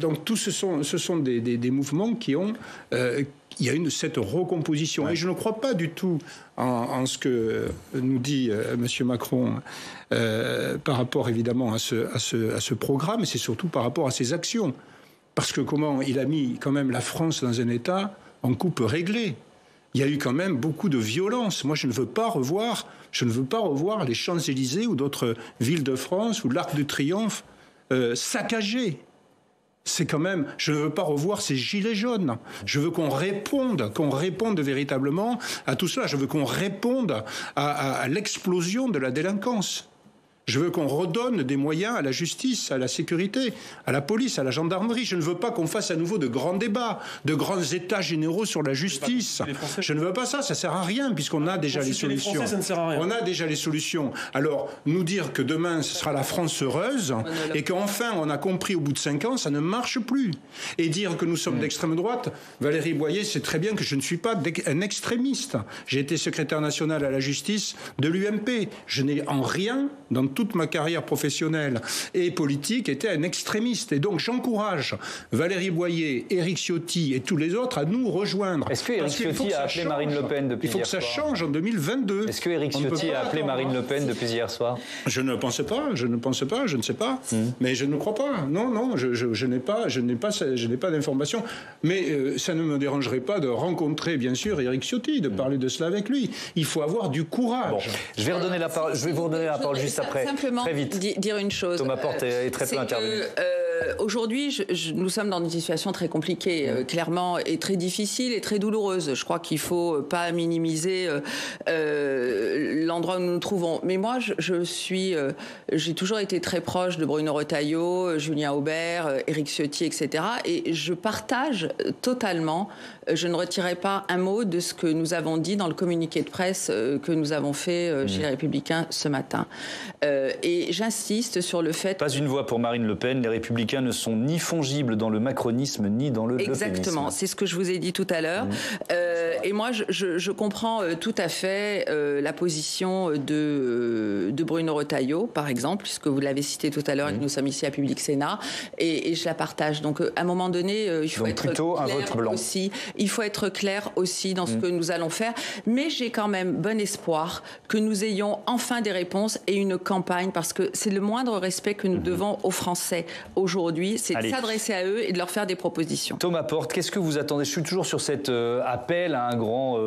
Donc tout ce sont des mouvements qui ont... il y a cette recomposition. Ouais. Et je ne crois pas du tout en ce que nous dit M. Macron par rapport évidemment à ce programme, mais c'est surtout par rapport à ses actions. Parce que comment il a mis quand même la France dans un état en coupe réglée. Il y a eu quand même beaucoup de violence. Moi, je ne veux pas revoir les Champs-Élysées ou d'autres villes de France ou l'Arc de Triomphe saccagés. C'est quand même, je ne veux pas revoir ces gilets jaunes. Je veux qu'on réponde véritablement à tout cela. Je veux qu'on réponde à l'explosion de la délinquance. Je veux qu'on redonne des moyens à la justice, à la sécurité, à la police, à la gendarmerie. Je ne veux pas qu'on fasse à nouveau de grands débats, de grands états généraux sur la justice. Je ne veux pas ça sert à rien puisqu'on a déjà les solutions. Les Français, ça ne sert à rien. On a déjà les solutions. Alors, nous dire que demain, ce sera la France heureuse et qu'enfin, on a compris au bout de 5 ans, ça ne marche plus. Et dire que nous sommes d'extrême droite, Valérie Boyer sait très bien que je ne suis pas un extrémiste. J'ai été secrétaire national à la justice de l'UMP. Je n'ai en rien, dans toute ma carrière professionnelle et politique, été un extrémiste. Et donc, j'encourage Valérie Boyer, Éric Ciotti et tous les autres à nous rejoindre. Est-ce que Éric Ciotti a appelé Marine Le Pen depuis hier soir ? Il faut que ça change en 2022. Est-ce que Éric Ciotti a appelé Marine Le Pen depuis hier soir ? Je ne pense pas, je ne sais pas, mais je ne crois pas. Non, je n'ai pas d'informations. Mais ça ne me dérangerait pas de rencontrer, bien sûr, Éric Ciotti, de parler de cela avec lui. Il faut avoir du courage. Bon, je vais vous redonner la parole juste après. Simplement très vite. Dire une chose. Thomas Porte est très peu intervenu. Aujourd'hui, nous sommes dans une situation très compliquée, clairement, et très difficile et très douloureuse. Je crois qu'il ne faut pas minimiser l'endroit où nous nous trouvons. Mais moi, j'ai toujours été très proche de Bruno Retailleau, Julien Aubert, Éric Ciotti, etc. Et je partage totalement, je ne retirerai pas un mot de ce que nous avons dit dans le communiqué de presse que nous avons fait chez les Républicains ce matin. Et j'insiste sur le fait... Pas une voix pour Marine Le Pen, les Républicains ne sont ni fongibles dans le macronisme ni dans le Exactement, c'est ce que je vous ai dit tout à l'heure. Et moi, je comprends tout à fait la position de Bruno Retailleau, par exemple, puisque vous l'avez cité tout à l'heure et que nous sommes ici à Public Sénat, et je la partage. Donc, à un moment donné, il faut être clair aussi. Il faut être clair aussi dans ce que nous allons faire. Mais j'ai quand même bon espoir que nous ayons enfin des réponses et une campagne, parce que c'est le moindre respect que nous devons aux Français aujourd'hui, c'est de s'adresser à eux et de leur faire des propositions. Thomas Porte, qu'est-ce que vous attendez ? Je suis toujours sur cet appel à un grand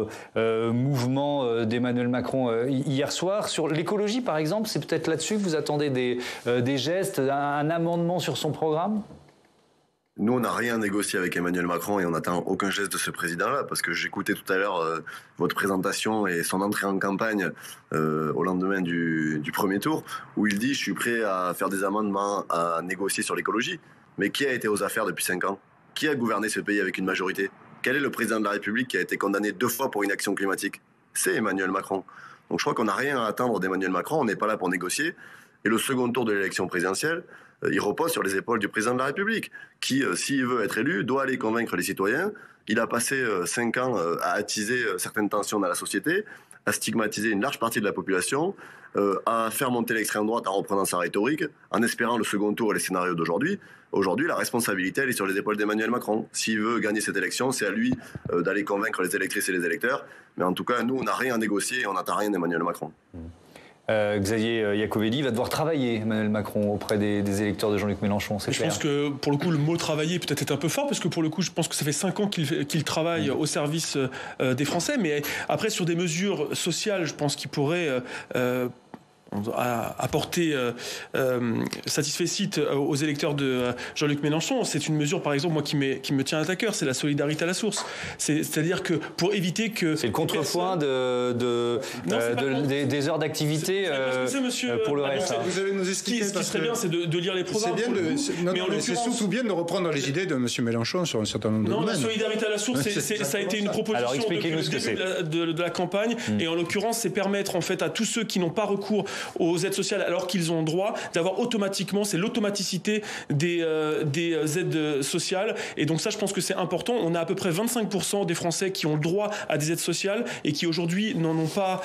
mouvement d'Emmanuel Macron hier soir. Sur l'écologie, par exemple, c'est peut-être là-dessus que vous attendez des gestes, un amendement sur son programme ? Nous, on n'a rien négocié avec Emmanuel Macron et on n'attend aucun geste de ce président-là, parce que j'écoutais tout à l'heure votre présentation et son entrée en campagne au lendemain du premier tour, où il dit « je suis prêt à faire des amendements, à négocier sur l'écologie ». Mais qui a été aux affaires depuis 5 ans ? Qui a gouverné ce pays avec une majorité ? Quel est le président de la République qui a été condamné 2 fois pour inaction climatique ? C'est Emmanuel Macron. Donc je crois qu'on n'a rien à attendre d'Emmanuel Macron, on n'est pas là pour négocier. Et le second tour de l'élection présidentielle, il repose sur les épaules du président de la République, qui, s'il veut être élu, doit aller convaincre les citoyens. Il a passé 5 ans à attiser certaines tensions dans la société, à stigmatiser une large partie de la population, à faire monter l'extrême droite en reprenant sa rhétorique, en espérant le second tour et les scénarios d'aujourd'hui. Aujourd'hui, la responsabilité, elle est sur les épaules d'Emmanuel Macron. S'il veut gagner cette élection, c'est à lui d'aller convaincre les électrices et les électeurs. Mais en tout cas, nous, on n'a rien à négocier et on n'attend rien d'Emmanuel Macron. Xavier Iacovelli va devoir travailler, Emmanuel Macron, auprès des électeurs de Jean-Luc Mélenchon, c'est clair. Je pense que, pour le coup, le mot « travailler » peut-être est un peu fort, parce que, pour le coup, je pense que ça fait 5 ans qu'il travaille au service des Français. Mais après, sur des mesures sociales, je pense qu'il pourrait... apporter satisfecit aux électeurs de Jean-Luc Mélenchon. C'est une mesure, par exemple, moi, qui me tient à cœur, c'est la solidarité à la source. C'est-à-dire que pour éviter que... C'est le contrepoint des heures d'activité pour le reste. Vous allez nous expliquer. Ce qui serait bien, c'est de lire les programmes. C'est surtout bien de reprendre les idées de M. Mélenchon sur un certain nombre de domaines. Non, la solidarité à la source, ça a été une proposition depuis le début de la campagne. Et en l'occurrence, c'est permettre en fait à tous ceux qui n'ont pas recours aux aides sociales alors qu'ils ont droit d'avoir automatiquement, c'est l'automaticité des aides sociales. Et donc ça, je pense que c'est important. On a à peu près 25% des Français qui ont le droit à des aides sociales et qui aujourd'hui n'en ont pas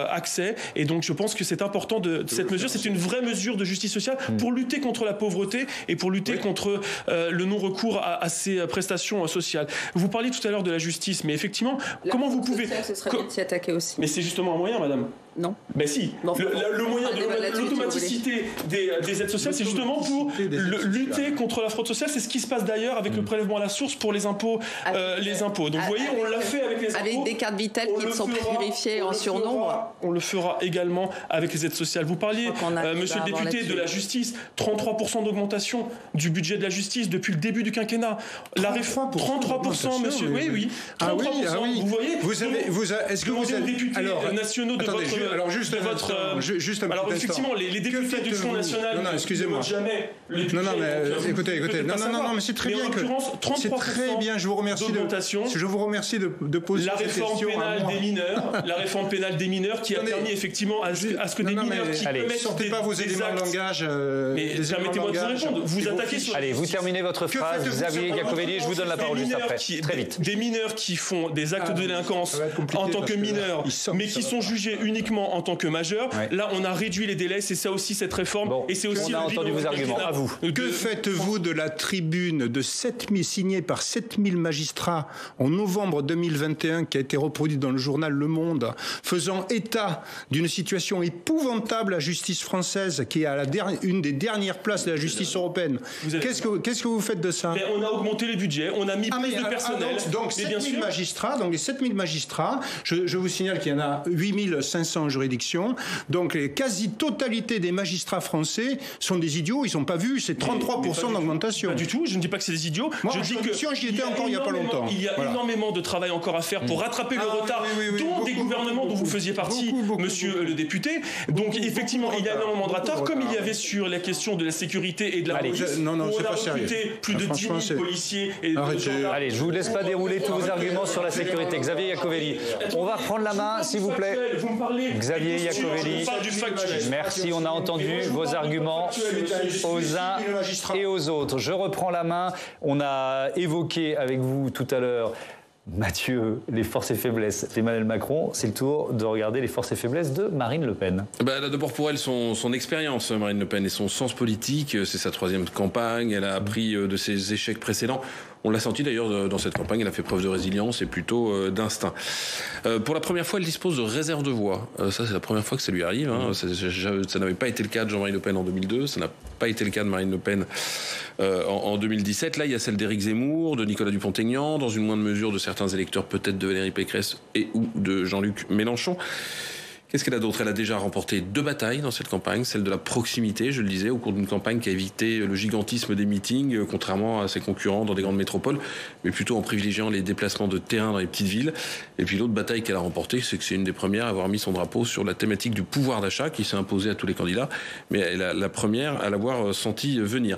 accès. Et donc je pense que c'est important de cette mesure. C'est une vraie mesure de justice sociale pour lutter contre la pauvreté et pour lutter contre le non-recours à ces prestations sociales. Vous parliez tout à l'heure de la justice, mais effectivement, comment vous pouvez... Ce serait bien de s'y attaquer aussi. Mais c'est justement un moyen, madame. Non. Mais si. Le moyen de l'automaticité des aides sociales, c'est justement pour lutter contre la fraude sociale. C'est ce qui se passe d'ailleurs avec le prélèvement à la source pour les impôts. Donc vous voyez, on l'a fait avec les impôts. Avec des cartes vitales qui ne sont plus vérifiées en surnombre. On le fera également avec les aides sociales. Vous parliez, monsieur le député, de la justice. 33% d'augmentation du budget de la justice depuis le début du quinquennat. 33%, monsieur. Oui. 33%. Vous voyez. Est-ce que vous avez députés nationaux de votre alors juste de votre. Alors effectivement, les députés du Front National ne votent jamais le budget. Non, mais écoutez, non, mais c'est très bien que. C'est très bien. Je vous remercie de poser cette question. La réforme pénale des mineurs qui a permis effectivement à ce que des mineurs qui commettent sortez pas vos éléments de langage. Mais permettez-moi de vous répondre. Vous attaquez sur. Allez, vous terminez votre phrase. Xavier Iacovelli, je vous donne la parole juste après. Très vite. Des mineurs qui font des actes de délinquance en tant que mineurs, mais qui sont jugés uniquement en tant que majeurs. Là, on a réduit les délais. C'est ça aussi cette réforme. Et c'est aussi. On a entendu vos arguments. À vous. Que faites-vous de la tribune de 7000 signée par 7000 magistrats en novembre 2021 qui a été reproduite dans le journal Le Monde, faisant état d'une situation épouvantable à la justice française, qui est à une des dernières places de la justice européenne. Qu'est-ce que vous faites de ça? On a augmenté les budgets, on a mis plus de personnel. Donc 7000 magistrats, donc les 7000 magistrats, je vous signale qu'il y en a 8500 en juridiction, donc la quasi-totalité des magistrats français sont des idiots, ils n'ont pas vu, c'est 33% d'augmentation. Pas du tout, je ne dis pas que c'est des idiots. Moi, je dis que j'y étais encore il n'y a pas longtemps. Il y a énormément de travail encore à faire pour rattraper le retard dont des gouvernements dont vous faisiez partie, monsieur le député. Donc effectivement, il y a énormément de retard, comme il y avait sur la question de la sécurité et de la police. Non, c'est pas sérieux. Plus de 10 000 policiers et Allez, je vous laisse pas dérouler tous vos arguments sur la sécurité. Xavier Iacovelli, on va reprendre la main, s'il vous plaît. Xavier Iacovelli, merci, on a entendu vos arguments aux uns et aux autres. Je reprends la main. On a évoqué avec vous tout à l'heure, Mathieu, les forces et faiblesses d'Emmanuel Macron. C'est le tour de regarder les forces et faiblesses de Marine Le Pen. Elle a d'abord pour elle son expérience, Marine Le Pen, et son sens politique. C'est sa 3e campagne. Elle a appris de ses échecs précédents. On l'a senti d'ailleurs dans cette campagne, elle a fait preuve de résilience et plutôt d'instinct. Pour la première fois, elle dispose de réserve de voix. Ça, c'est la première fois que ça lui arrive. Ça n'avait pas été le cas de Jean-Marie Le Pen en 2002, ça n'a pas été le cas de Marine Le Pen en 2017. Là, il y a celle d'Éric Zemmour, de Nicolas Dupont-Aignan, dans une moindre mesure de certains électeurs, peut-être de Valérie Pécresse et ou de Jean-Luc Mélenchon. Qu'est-ce qu'elle a d'autre? Elle a déjà remporté 2 batailles dans cette campagne, celle de la proximité, je le disais, au cours d'une campagne qui a évité le gigantisme des meetings, contrairement à ses concurrents dans des grandes métropoles, mais plutôt en privilégiant les déplacements de terrain dans les petites villes. Et puis l'autre bataille qu'elle a remportée, c'est que c'est une des premières à avoir mis son drapeau sur la thématique du pouvoir d'achat, qui s'est imposée à tous les candidats, mais elle est la première à l'avoir senti venir.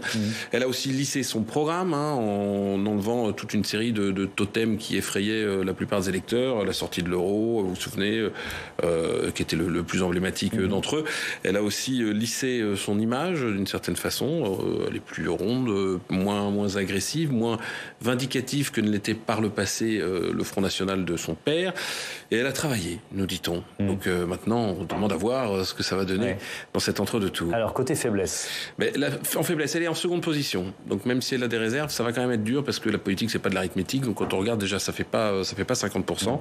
Elle a aussi lissé son programme en enlevant toute une série de totems qui effrayaient la plupart des électeurs, la sortie de l'euro, vous vous souvenez, qui était le plus emblématique d'entre eux. Elle a aussi lissé son image d'une certaine façon. Elle est plus ronde, moins agressive, moins vindicative que ne l'était par le passé le Front National de son père. Et elle a travaillé, nous dit-on. Donc maintenant, on demande à voir ce que ça va donner dans cet entre-deux-tours. Alors, côté faiblesse. Mais en faiblesse, elle est en seconde position. Donc même si elle a des réserves, ça va quand même être dur parce que la politique, c'est pas de l'arithmétique. Donc quand on regarde déjà, ça fait pas 50%.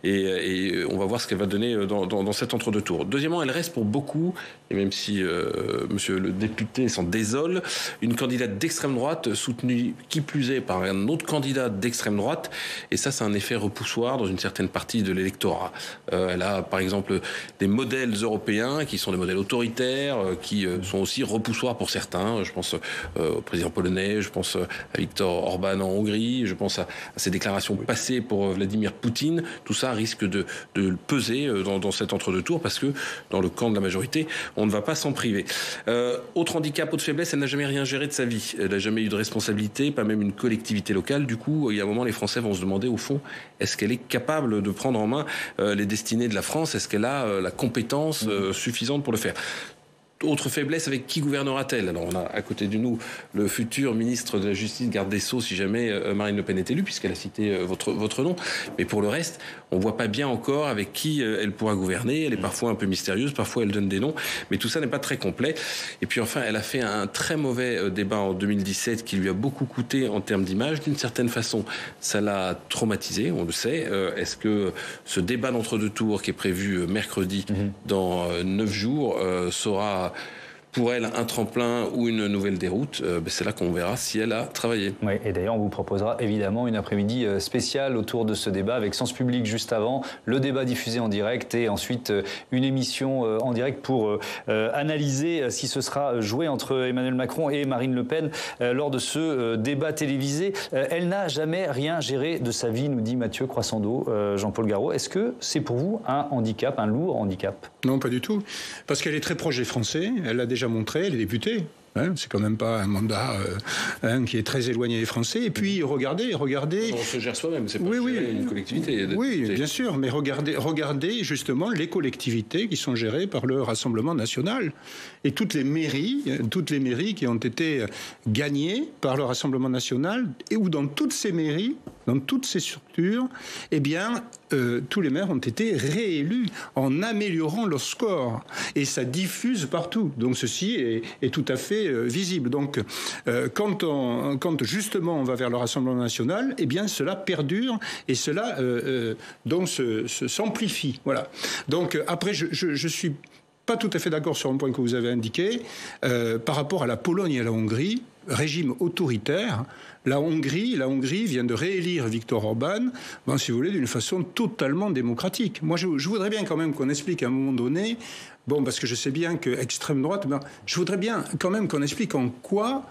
Et on va voir ce qu'elle va donner dans cet entre-deux tours. Deuxièmement, elle reste pour beaucoup, et même si monsieur le député s'en désole, une candidate d'extrême droite soutenue qui plus est par un autre candidat d'extrême droite. Et ça, c'est un effet repoussoir dans une certaine partie de l'électorat. Elle a par exemple des modèles européens qui sont des modèles autoritaires, qui sont aussi repoussoirs pour certains. Je pense au président polonais, je pense à Viktor Orban en Hongrie, je pense à ses déclarations passées pour Vladimir Poutine. Tout ça risque de peser dans cet entre-deux tours parce que dans le camp de la majorité, on ne va pas s'en priver. Autre handicap, autre faiblesse, elle n'a jamais rien géré de sa vie. Elle n'a jamais eu de responsabilité, pas même une collectivité locale. Du coup, il y a un moment, les Français vont se demander, au fond, est-ce qu'elle est capable de prendre en main les destinées de la France? Est-ce qu'elle a la compétence suffisante pour le faire? Autre faiblesse, avec qui gouvernera-t-elle? Alors on a à côté de nous le futur ministre de la Justice, garde des Sceaux, si jamais Marine Le Pen est élue, puisqu'elle a cité votre nom. Mais pour le reste, on ne voit pas bien encore avec qui elle pourra gouverner. Elle est parfois un peu mystérieuse, parfois elle donne des noms, mais tout ça n'est pas très complet. Et puis enfin, elle a fait un très mauvais débat en 2017 qui lui a beaucoup coûté en termes d'image. D'une certaine façon, ça l'a traumatisé, on le sait. Est-ce que ce débat d'entre-deux tours qui est prévu mercredi dans 9 jours saura pour elle un tremplin ou une nouvelle déroute, c'est là qu'on verra si elle a travaillé. Oui, et d'ailleurs, on vous proposera évidemment une après-midi spéciale autour de ce débat avec Sens Public juste avant, le débat diffusé en direct et ensuite une émission en direct pour analyser si ce sera joué entre Emmanuel Macron et Marine Le Pen lors de ce débat télévisé. Elle n'a jamais rien géré de sa vie, nous dit Mathieu Croissando. Jean-Paul Garot, est-ce que c'est pour vous un handicap, un lourd handicap? Non, pas du tout. Parce qu'elle est très proche des Français, elle l'a déjà montré, elle est députée. C'est quand même pas un mandat qui est très éloigné des Français. Et puis, regardez... On se gère soi-même, c'est pas une collectivité. Oui, bien sûr, mais regardez justement les collectivités qui sont gérées par le Rassemblement national. Et toutes les mairies qui ont été gagnées par le Rassemblement national, et où dans toutes ces mairies, dans toutes ces structures, eh bien, tous les maires ont été réélus en améliorant leur score. Et ça diffuse partout. Donc ceci est tout à fait visible. Donc quand justement on va vers le Rassemblement national, eh bien cela perdure et cela s'amplifie. Voilà. Donc après, je suis pas tout à fait d'accord sur un point que vous avez indiqué par rapport à la Pologne et à la Hongrie, régime autoritaire. La Hongrie vient de réélire Viktor Orban, si vous voulez, d'une façon totalement démocratique. Moi, je voudrais bien quand même qu'on explique à un moment donné, parce que je sais bien que extrême droite, je voudrais bien quand même qu'on explique en quoi,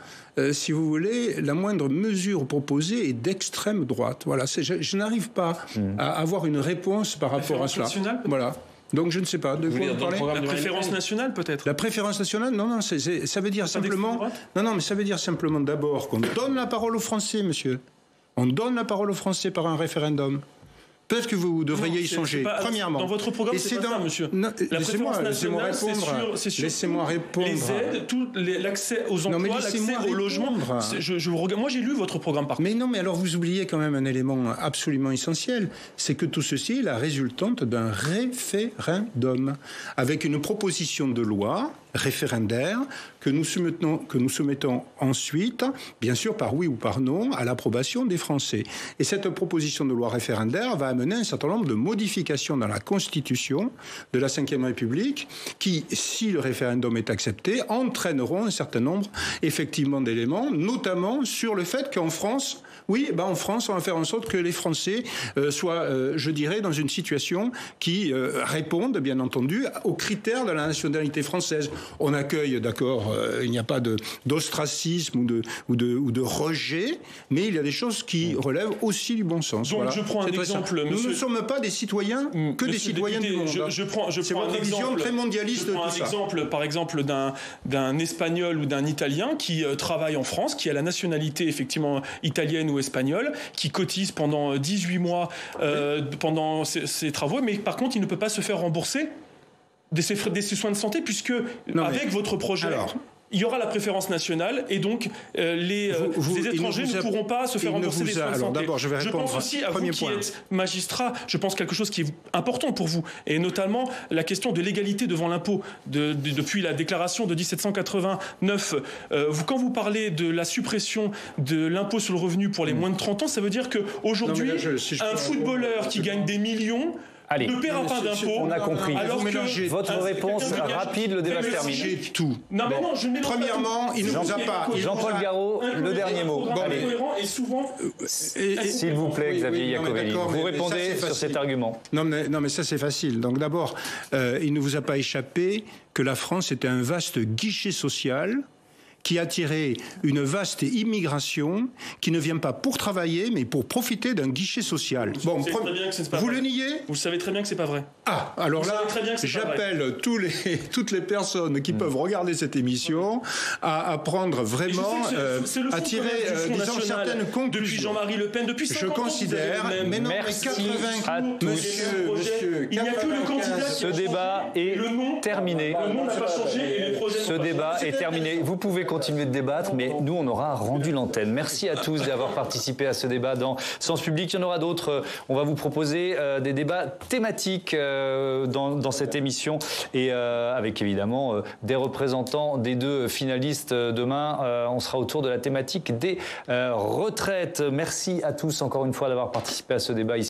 si vous voulez, la moindre mesure proposée est d'extrême droite. Voilà, je n'arrive pas à avoir une réponse par rapport à cela. Voilà. Donc je ne sais pas de quoi vous parlez. La préférence nationale peut-être. La préférence nationale, non, ça veut dire simplement. Non, mais ça veut dire simplement d'abord qu'on donne la parole aux Français, monsieur. On donne la parole aux Français par un référendum. Peut-être que vous devriez y songer. Premièrement. Dans votre programme, c'est pas ça, monsieur. La préférence nationale, c'est sur laissez-moi répondre. Les aides, l'accès aux emplois, l'accès au logement. Moi, j'ai lu votre programme par contre. Mais non, mais alors vous oubliez quand même un élément absolument essentiel. C'est que tout ceci est la résultante d'un référendum. Avec une proposition de loi référendaire que nous soumettons ensuite, bien sûr par oui ou par non, à l'approbation des Français. Et cette proposition de loi référendaire va amener un certain nombre de modifications dans la Constitution de la Ve République qui, si le référendum est accepté, entraîneront un certain nombre, effectivement, d'éléments, notamment sur le fait qu'en France, en France, on va faire en sorte que les Français soient, je dirais, dans une situation qui réponde, bien entendu, aux critères de la nationalité française. On accueille, d'accord, il n'y a pas d'ostracisme ou de rejet, mais il y a des choses qui relèvent aussi du bon sens. Donc voilà. je prends un exemple. Nous ne sommes pas des citoyens que des citoyens du monde. Je prends une vision très mondialiste de tout ça. Par exemple, d'un Espagnol ou d'un Italien qui travaille en France, qui a la nationalité effectivement italienne ou espagnole, qui cotise pendant 18 mois pendant ses travaux, mais par contre il ne peut pas se faire rembourser de ses soins de santé puisque avec votre projet... il y aura la préférence nationale et donc les étrangers ne pourront pas se faire rembourser des soins de santé. Je pense aussi à vous qui êtes magistrat, je pense quelque chose qui est important pour vous, et notamment la question de l'égalité devant l'impôt. Depuis la déclaration de 1789, quand vous parlez de la suppression de l'impôt sur le revenu pour les moins de 30 ans, ça veut dire qu'aujourd'hui, un footballeur qui gagne des millions... ne paiera pas d'impôts. On a compris. Alors que votre réponse rapide, le débat se termine. Tout. Non, mais non, je ne Premièrement, il ne vous a pas. Jean-Paul Garot, le dernier mot. Et souvent. S'il vous plaît, Xavier Iacovelli, vous répondez sur cet argument. Non, mais ça c'est facile. Donc d'abord, il ne vous a pas échappé que la France était un vaste guichet social qui attirait une vaste immigration qui ne vient pas pour travailler, mais pour profiter d'un guichet social. Vous le niez ? Vous savez très bien que c'est pas vrai. Ah, alors là, j'appelle toutes les personnes qui peuvent regarder cette émission à prendre vraiment, à tirer, disons, certaines conclusions. Depuis Jean-Marie Le Pen, depuis 50 ans, je considère, mais non, merci à tous. Monsieur, il n'y a que le candidat. Ce débat est terminé. Le nom n'a pas changé et les projets. Ce débat est terminé. Vous pouvez continuer de débattre, mais nous, on aura rendu l'antenne. Merci à tous d'avoir participé à ce débat dans Sens Public. Il y en aura d'autres. On va vous proposer des débats thématiques dans cette émission et avec évidemment des représentants des deux finalistes demain. On sera autour de la thématique des retraites. Merci à tous encore une fois d'avoir participé à ce débat ici.